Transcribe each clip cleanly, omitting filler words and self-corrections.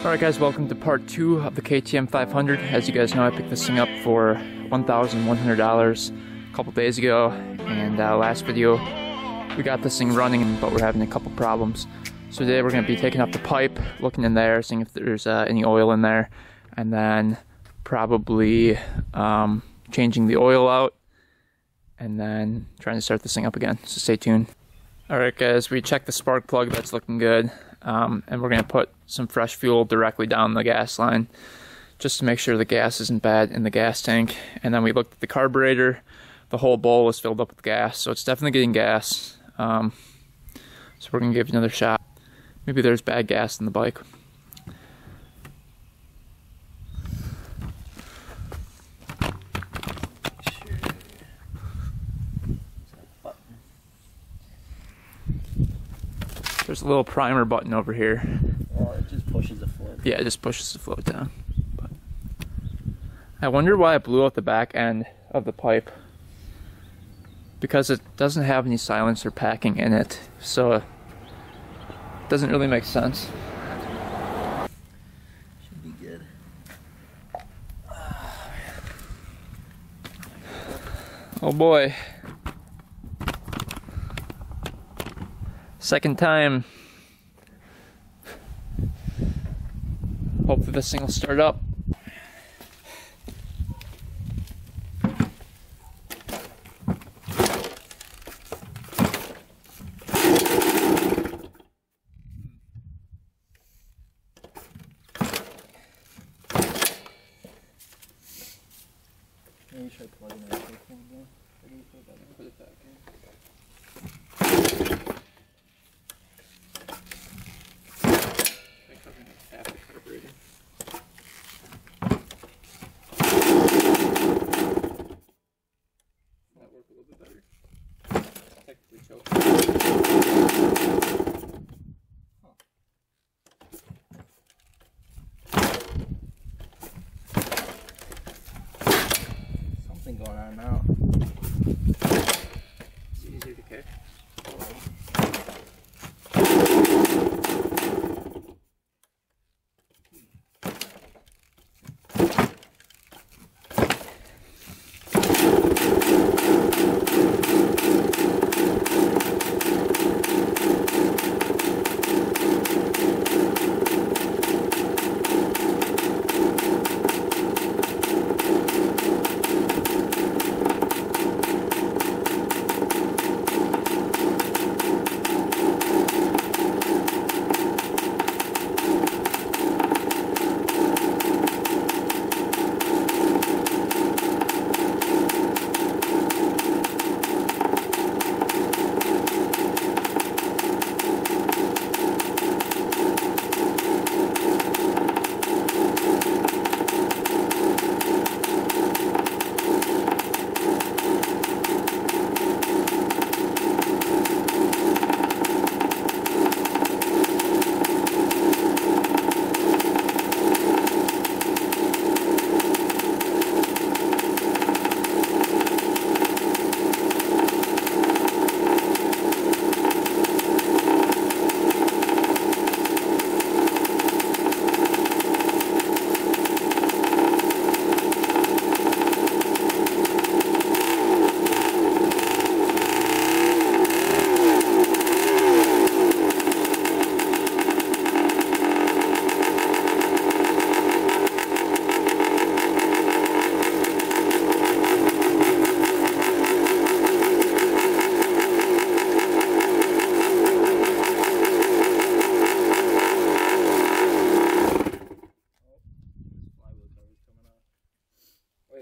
Alright guys, welcome to part 2 of the KTM 500. As you guys know, I picked this thing up for $1,100 a couple days ago, and last video we got this thing running, but we're having a couple problems. So today we're going to be taking up the pipe, looking in there, seeing if there's any oil in there, and then probably changing the oil out, and then trying to start this thing up again, so stay tuned. Alright guys, we checked the spark plug, that's looking good. And we're going to put some fresh fuel directly down the gas line just to make sure the gas isn't bad in the gas tank. And then we looked at the carburetor. The whole bowl is filled up with gas, so it's definitely getting gas. So we're going to give it another shot. Maybe there's bad gas in the bike. There's a little primer button over here. Well, it just pushes the float. Yeah, it just pushes the float down. But I wonder why it blew out the back end of the pipe. Because it doesn't have any silencer packing in it, so it doesn't really make sense. Should be good. Oh boy. Second time. Hopefully this thing will start up. Maybe try plugging it in. Put it back in. Something going on now. It's easier to kick.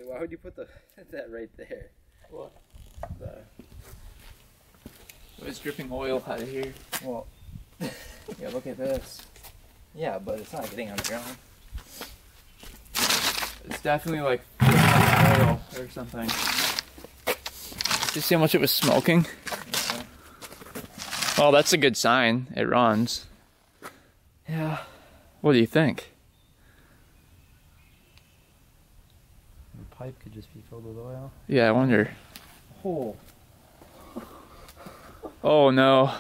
Why would you put that right there? What? It's dripping oil out of here. Well, Yeah, look at this. yeah, but it's not getting on the ground. It's definitely like oil or something. Did you see how much it was smoking? Okay. Well, that's a good sign. It runs. Yeah. What do you think? The pipe could just be filled with oil. Yeah, I wonder. Oh. Oh no.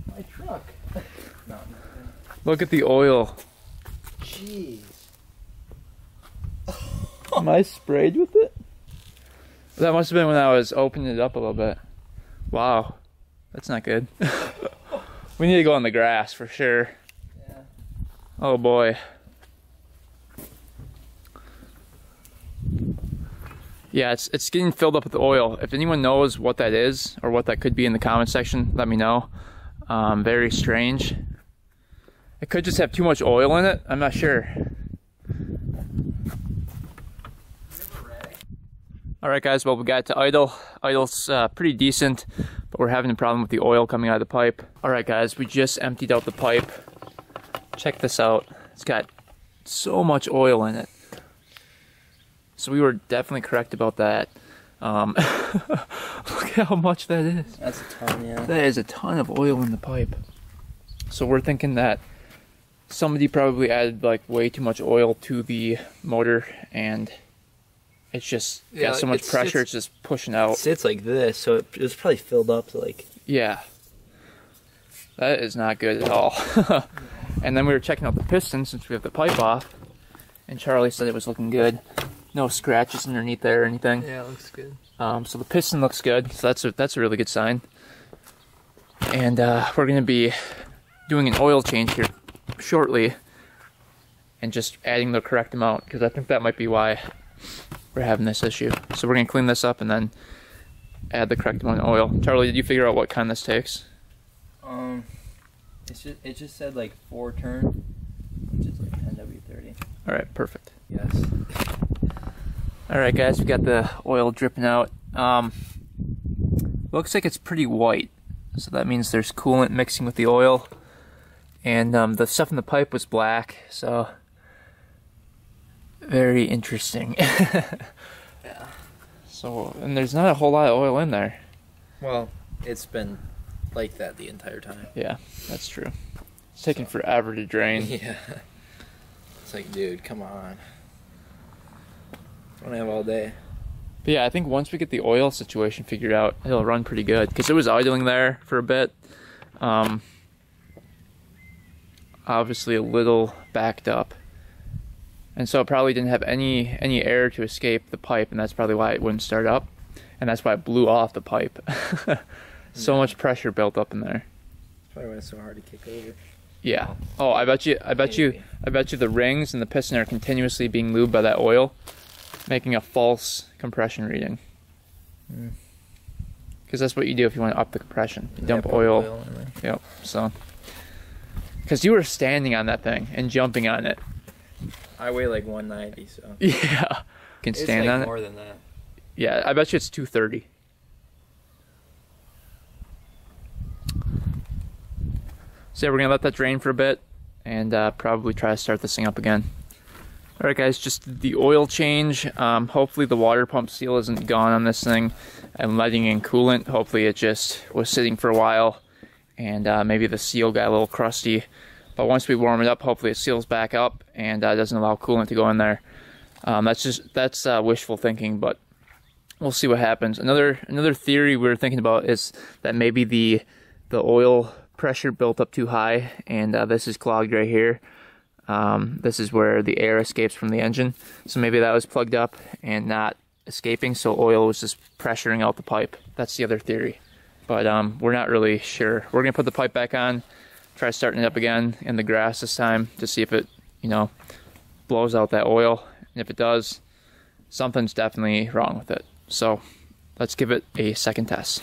My truck. No, Look at the oil. Jeez. Am I sprayed with it? That must have been when I was opening it up a little bit. Wow. That's not good. We need to go on the grass for sure. Yeah. Oh boy. Yeah, it's getting filled up with oil. If anyone knows what that is or what that could be in the comment section, let me know. Very strange. It could just have too much oil in it. I'm not sure. Alright guys, well we got it to idle. Idle's pretty decent, but we're having a problem with the oil coming out of the pipe. Alright guys, we just emptied out the pipe. Check this out. It's got so much oil in it. So we were definitely correct about that. Look at how much that is. That's a ton, yeah. That is a ton of oil in the pipe. So we're thinking that somebody probably added like way too much oil to the motor, and it's just got so much pressure, it's just pushing out. It sits like this, so it was probably filled up to like... Yeah. That is not good at all. And then we were checking out the piston since we have the pipe off, and Charlie said it was looking good. No scratches underneath there or anything. Yeah, it looks good. So the piston looks good, so that's a really good sign. And we're going to be doing an oil change here shortly, and just adding the correct amount, because I think that might be why we're having this issue. So we're going to clean this up and then add the correct amount of oil. Charlie, did you figure out what kind this takes? It just said like 4 turn, which is like 10W30. All right, perfect. Yes. All right, guys, we got the oil dripping out. Looks like it's pretty white, so that means there's coolant mixing with the oil. And the stuff in the pipe was black, so very interesting. Yeah. So, and there's not a whole lot of oil in there. Well, it's been like that the entire time. Yeah, that's true. It's taking forever to drain. Yeah. It's like, dude, come on. Don't have all day. But yeah, I think once we get the oil situation figured out, it'll run pretty good. Because it was idling there for a bit. Obviously a little backed up. And so it probably didn't have any air to escape the pipe, and that's probably why it wouldn't start up. And that's why it blew off the pipe. So much pressure built up in there. That's probably why it's so hard to kick over. Yeah. Oh, I bet you the rings and the piston are continuously being lubed by that oil, making a false compression reading. Because that's what you do if you want to up the compression. You dump oil in there. Yep. So, because you were standing on that thing and jumping on it. I weigh like 190, so. Yeah. You can stand on it. It's like more than that. Yeah, I bet you it's 230. So yeah, we're gonna let that drain for a bit and probably try to start this thing up again. All right, guys, just the oil change. Hopefully the water pump seal isn't gone on this thing. I'm letting in coolant. Hopefully it just was sitting for a while, and maybe the seal got a little crusty. But once we warm it up, hopefully it seals back up and doesn't allow coolant to go in there. That's wishful thinking, but we'll see what happens. Another theory we were thinking about is that maybe the oil pressure built up too high, and this is clogged right here. This is where the air escapes from the engine, so maybe that was plugged up and not escaping, so oil was just pressuring out the pipe. That's the other theory, but we're not really sure. We're gonna put the pipe back on, try starting it up again in the grass this time to see if it, blows out that oil, and if it does, something's definitely wrong with it. So let's give it a second test.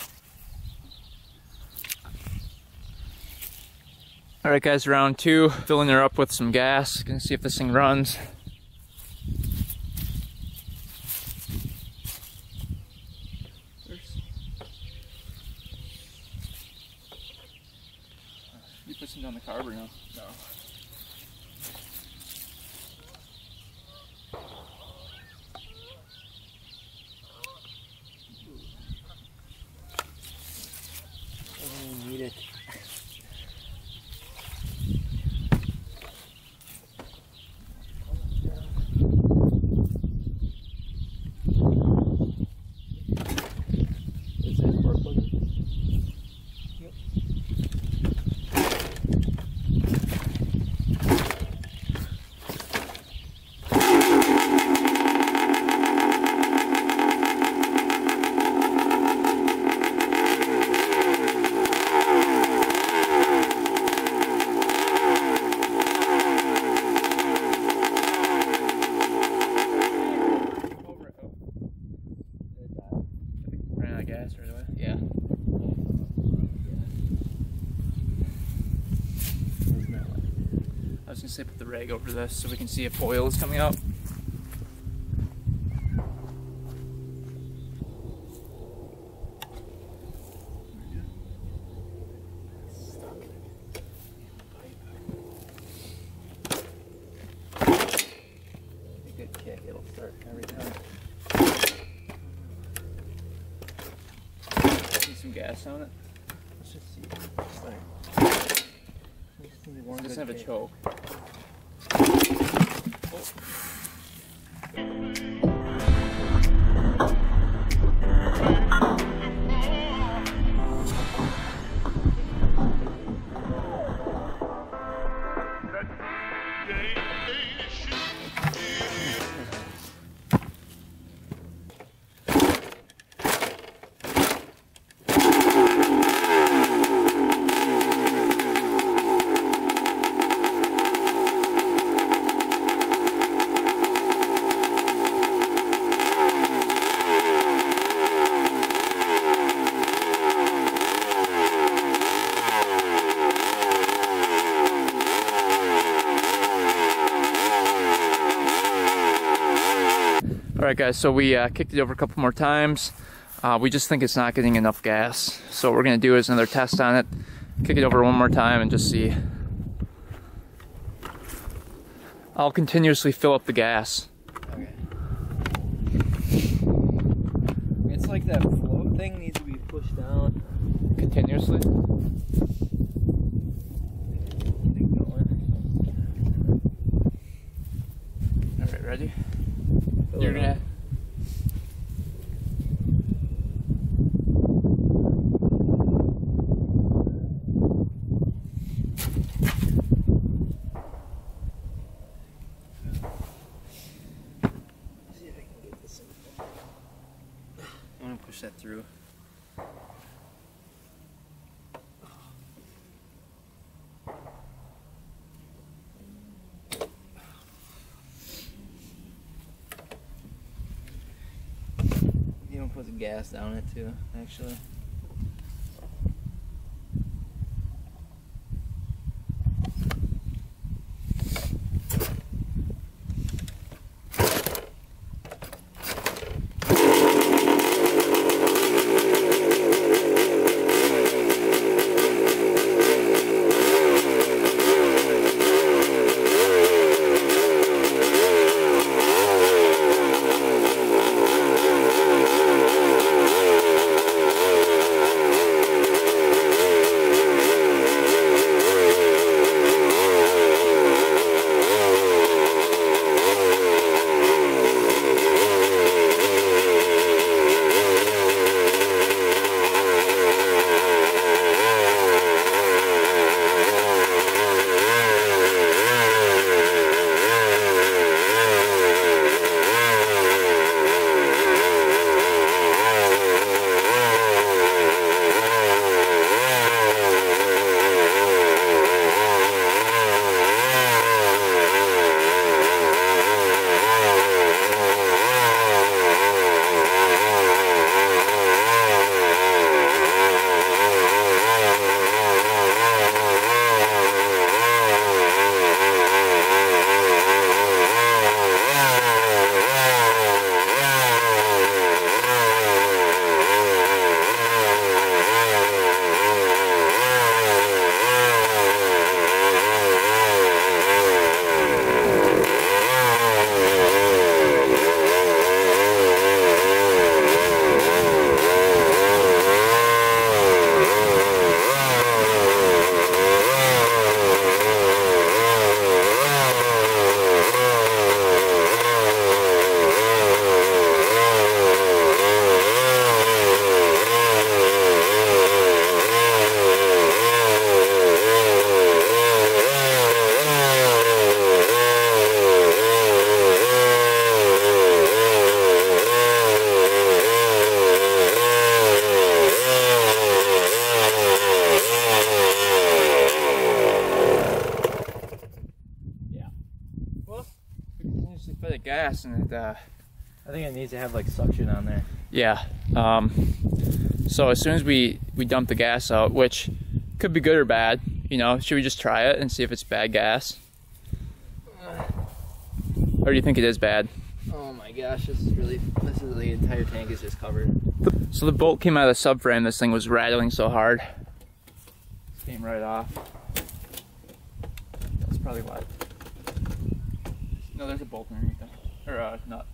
Alright guys, round 2, filling her up with some gas. Gonna see if this thing runs. You put some down the carb or no? No. I need it. say put the rag over this so we can see if oil is coming out. Good kick, it'll start every time. See some gas on it. Let's just see. It doesn't have a choke. Alright guys, so we kicked it over a couple more times. We just think it's not getting enough gas. So what we're going to do is another test on it. Kick it over one more time and just see. I'll continuously fill up the gas. Okay. It's like that float thing needs to be pushed down. Continuously? Alright, ready? You're gonna... See if I can get this in. I'm gonna push that through. You can put the gas down it too, actually. For the gas, and I think it needs to have like suction on there. yeah. So as soon as we dump the gas out, which could be good or bad, you know, should we just try it and see if it's bad gas? Or do you think it is bad? Oh my gosh, this is the entire tank is just covered. So the bolt came out of the subframe. This thing was rattling so hard. It came right off. That's probably why. No, there's a bolt underneath there. Or a nut.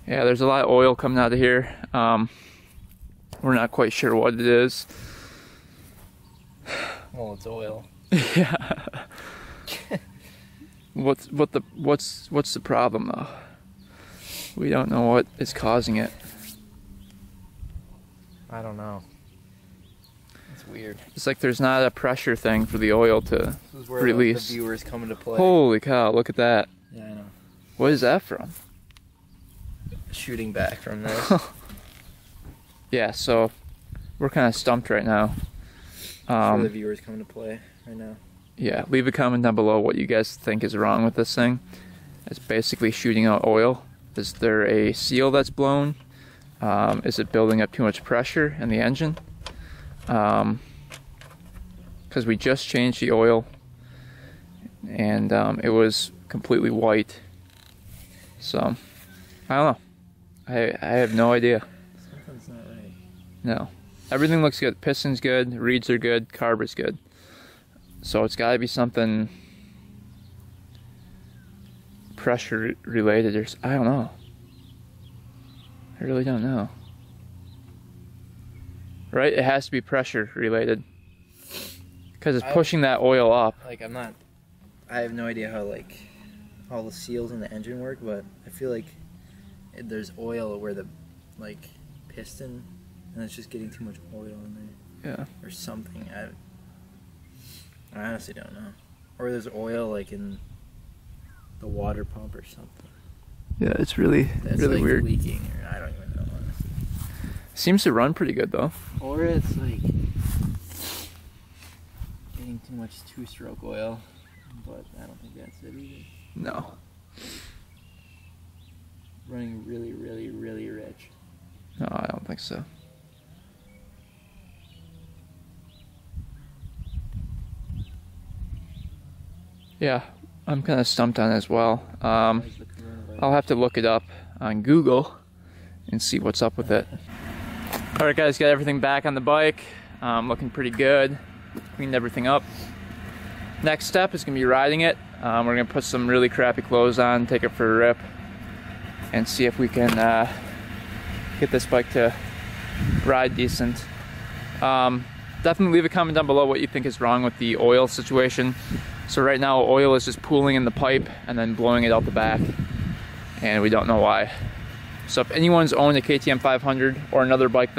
Yeah, there's a lot of oil coming out of here. We're not quite sure what it is. Well, it's oil. Yeah. What's the problem though? We don't know what is causing it. I don't know. It's weird. It's like there's not a pressure thing for the oil to This is where release. the viewers come into play. Holy cow! Look at that. Yeah, I know. What is that from? Shooting back from this. Yeah, so we're kind of stumped right now. For the viewers come into play right now. Yeah, leave a comment down below what you guys think is wrong with this thing. It's basically shooting out oil. Is there a seal that's blown? Is it building up too much pressure in the engine? Because we just changed the oil and it was completely white. So, I don't know. I have no idea. Something's not right. No. Everything looks good. Piston's good, reeds are good, carb is good. So it's got to be something pressure related or I don't know. I really don't know. Right? It has to be pressure related. Because it's pushing that oil up. Like, I have no idea how, like, all the seals in the engine work, but I feel like there's oil where the, like, piston, and it's just getting too much oil in there. Yeah. Or something. I honestly don't know. Or there's oil, like, in the water pump or something. Yeah, it's really, That's really like weird. Leaking, or I don't even know, honestly. Seems to run pretty good though. Or it's like getting too much two-stroke oil, but I don't think that's it either. No. Running really, really, really rich. No, I don't think so. Yeah, I'm kind of stumped on it as well. I'll have to look it up on Google and see what's up with it. Alright guys, got everything back on the bike. Looking pretty good. Cleaned everything up. Next step is going to be riding it. We're going to put some really crappy clothes on, take it for a rip, and see if we can get this bike to ride decent. Definitely leave a comment down below what you think is wrong with the oil situation. So right now oil is just pooling in the pipe and then blowing it out the back, and we don't know why. So if anyone's owned a KTM 500 or another bike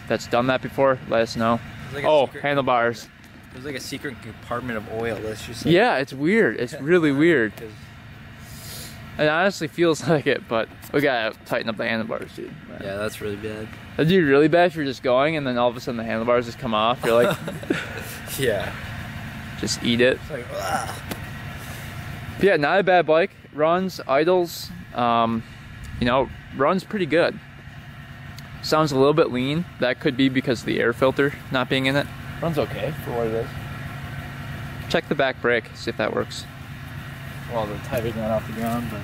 that's done that before, let us know. Like Handlebars. There's like a secret compartment of oil. Let's just say. Yeah, it's weird. It's really weird. It honestly feels like it, but we gotta tighten up the handlebars, dude. Man. Yeah, that's really bad. That'd be really bad if you're just going and then all of a sudden the handlebars just come off. You're like, yeah. Just eat it. It's like, ugh. Yeah, not a bad bike. Runs, idles, you know, runs pretty good. Sounds a little bit lean. That could be because of the air filter not being in it. Runs okay for what it is. Check the back brake, see if that works. Well, the tires not off the ground, but...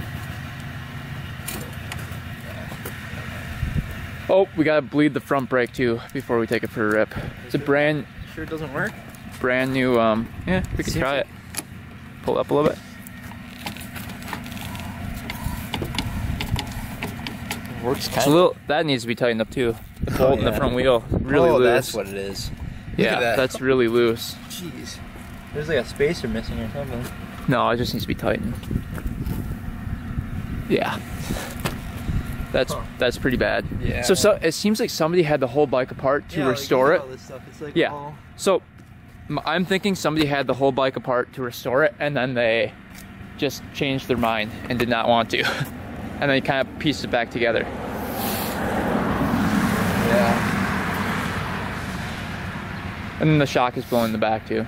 Oh, we gotta bleed the front brake too before we take it for a rip. It's a brand... Sure it doesn't work? Brand new, yeah, we could try it. Pull it up a little bit. Works kind It's a little, that needs to be tightened up too. The bolt in the front wheel, really loose. That's what it is. Yeah, that's really loose. Jeez. There's like a spacer missing or something. No, it just needs to be tightened. Yeah. That's pretty bad. Yeah. So it seems like somebody had the whole bike apart to restore it. It's like Yeah. So I'm thinking somebody had the whole bike apart to restore it, and then they just changed their mind and did not want to. And then kind of pieced it back together. Yeah. And then the shock is blowing in the back too.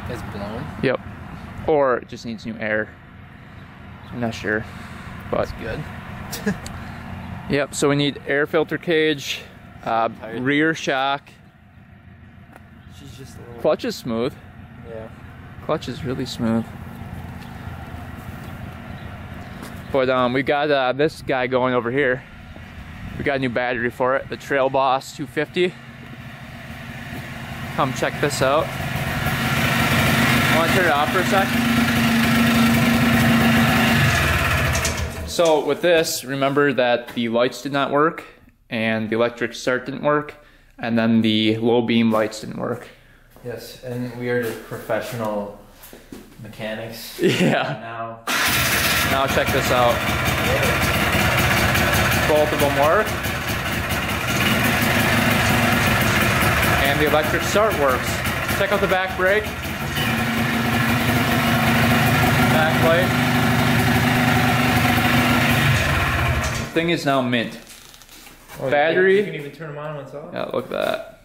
It's blown? Yep. Or it just needs new air. I'm not sure. But That's good. Yep, so we need air filter cage, rear shock, She's just a little... Clutch is smooth. Yeah. Clutch is really smooth. But we got this guy going over here. We got a new battery for it, the Trail Boss 250. Come check this out. Want to turn it off for a sec? So with this, remember that the lights did not work, and the electric start didn't work, and then the low beam lights didn't work. Yes, and we are just professional mechanics. Yeah. Now check this out. Both of them work. And the electric start works. Check out the back brake. Back light. Thing is now mint. Oh, Battery. You can even turn them on when it's off. Yeah, look at that.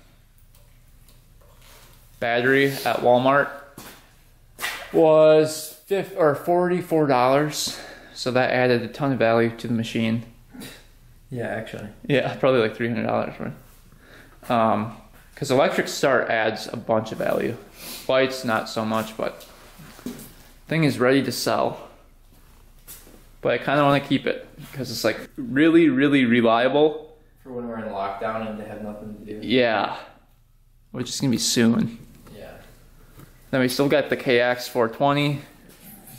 Battery at Walmart was $44, so that added a ton of value to the machine. Yeah, actually. Yeah, probably like $300 worth. Because electric start adds a bunch of value. Lights, not so much, but thing is ready to sell. But I kind of want to keep it because it's like really, really reliable. For when we're in lockdown and they have nothing to do. Yeah, which is gonna be soon. Yeah. Then we still got the KX 420.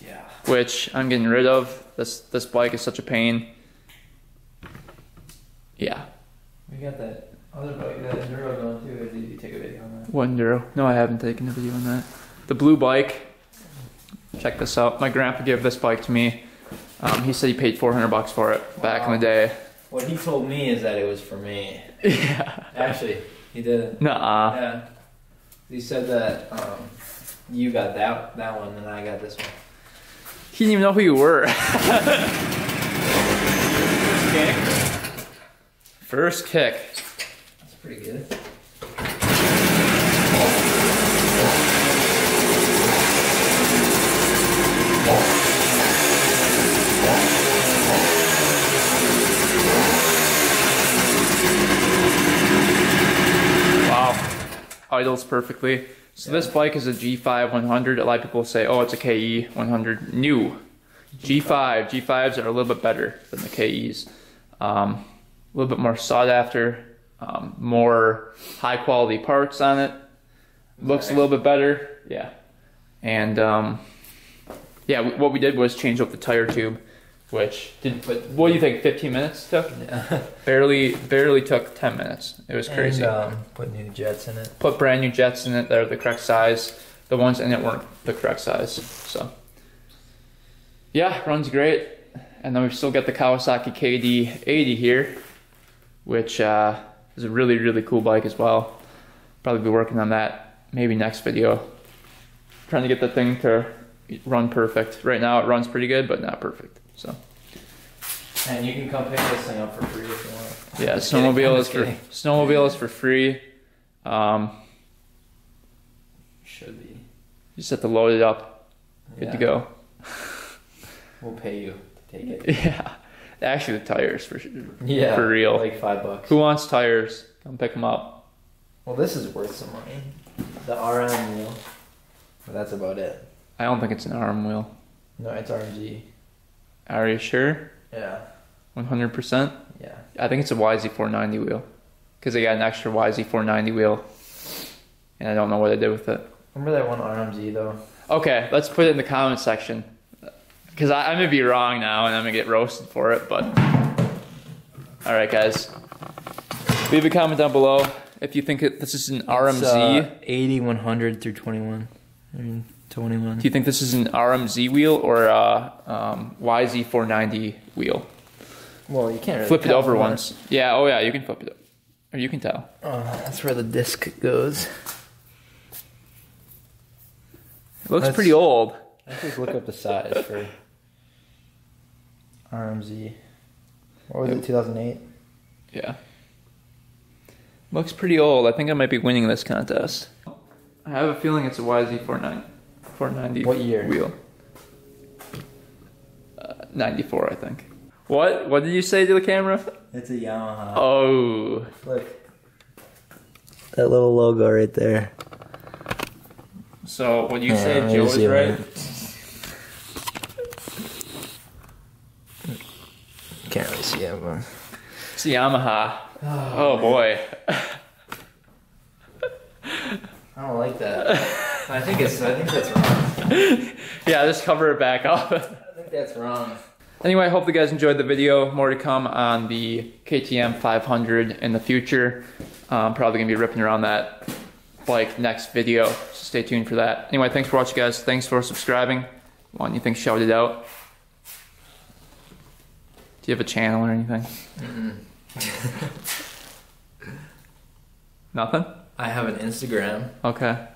Yeah. Which I'm getting rid of. This bike is such a pain. Yeah. We got that other bike, that Enduro going too. Did you take a video on that? What Enduro? No, I haven't taken a video on that. The blue bike. Check this out. My grandpa gave this bike to me. He said he paid $400 for it back in the day. What he told me is that it was for me. Yeah. Actually, he did. Nuh-uh. Yeah. He said that you got that one and I got this one. He didn't even know who you were. Kick. First kick. That's pretty good. Wow. Idles perfectly. So this bike is a G5 100. A lot of people say, oh, it's a KE 100. New. G5. G5s are a little bit better than the KEs. A little bit more sought after. More high quality parts on it. Looks a little bit better. Yeah. And yeah, what we did was change up the tire tube, which didn't put, what do you think, 15 minutes took? Yeah. barely took 10 minutes. It was crazy. And put new jets in it. Put brand new jets in it that are the correct size. The ones in it weren't the correct size. So yeah, runs great. And then we've still got the Kawasaki KD80 here, which is a really, really cool bike as well. Probably be working on that maybe next video. Trying to get the thing to run perfect. Right now it runs pretty good, but not perfect. So. And you can come pick this thing up for free if you want. Yeah, snowmobile is for free. Should be. You just have to load it up. Good to go. We'll pay you to take it. Yeah. Actually, the tires for Yeah, for real. like $5. Who wants tires? Come pick them up. Well, this is worth some money. The RM wheel. But that's about it. I don't think it's an RM wheel. No, it's RMG. Are you sure? Yeah. 100%? Yeah. I think it's a YZ490 wheel. Because they got an extra YZ490 wheel. And I don't know what they did with it. Remember that one RMG though? Okay, let's put it in the comment section. Because I'm going to be wrong now and I'm going to get roasted for it. But alright guys. Leave a comment down below if you think this is an RMZ. 80, 100 through 21. 21. Do you think this is an RMZ wheel or a YZ490 wheel? Well, you can't really Flip it over once. Yeah, oh yeah, you can flip it. Or you can tell. That's where the disc goes. It looks pretty old. Let's just look up the size for RMZ. What was it, 2008? Yeah. Looks pretty old. I think I might be winning this contest. I have a feeling it's a YZ490 What year? wheel. 94, I think. What? What did you say to the camera? It's a Yamaha. Oh. Look. That little logo right there. So what do you say? Joe is right? Can't really see it, but... It's the Yamaha. Oh boy. I don't like that. I think that's wrong. Yeah, just cover it back up. I think that's wrong. Anyway, I hope you guys enjoyed the video. More to come on the KTM 500 in the future. Probably gonna be ripping around that bike next video, so stay tuned for that. Anyway, thanks for watching, guys. Thanks for subscribing. Want anything shouted out? Do you have a channel or anything? Nothing? I have an Instagram. Okay.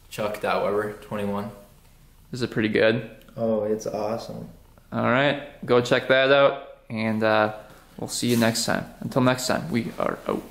Chuck.Weber21. Is it pretty good? Oh, it's awesome. All right, go check that out, and we'll see you next time. Until next time, we are out.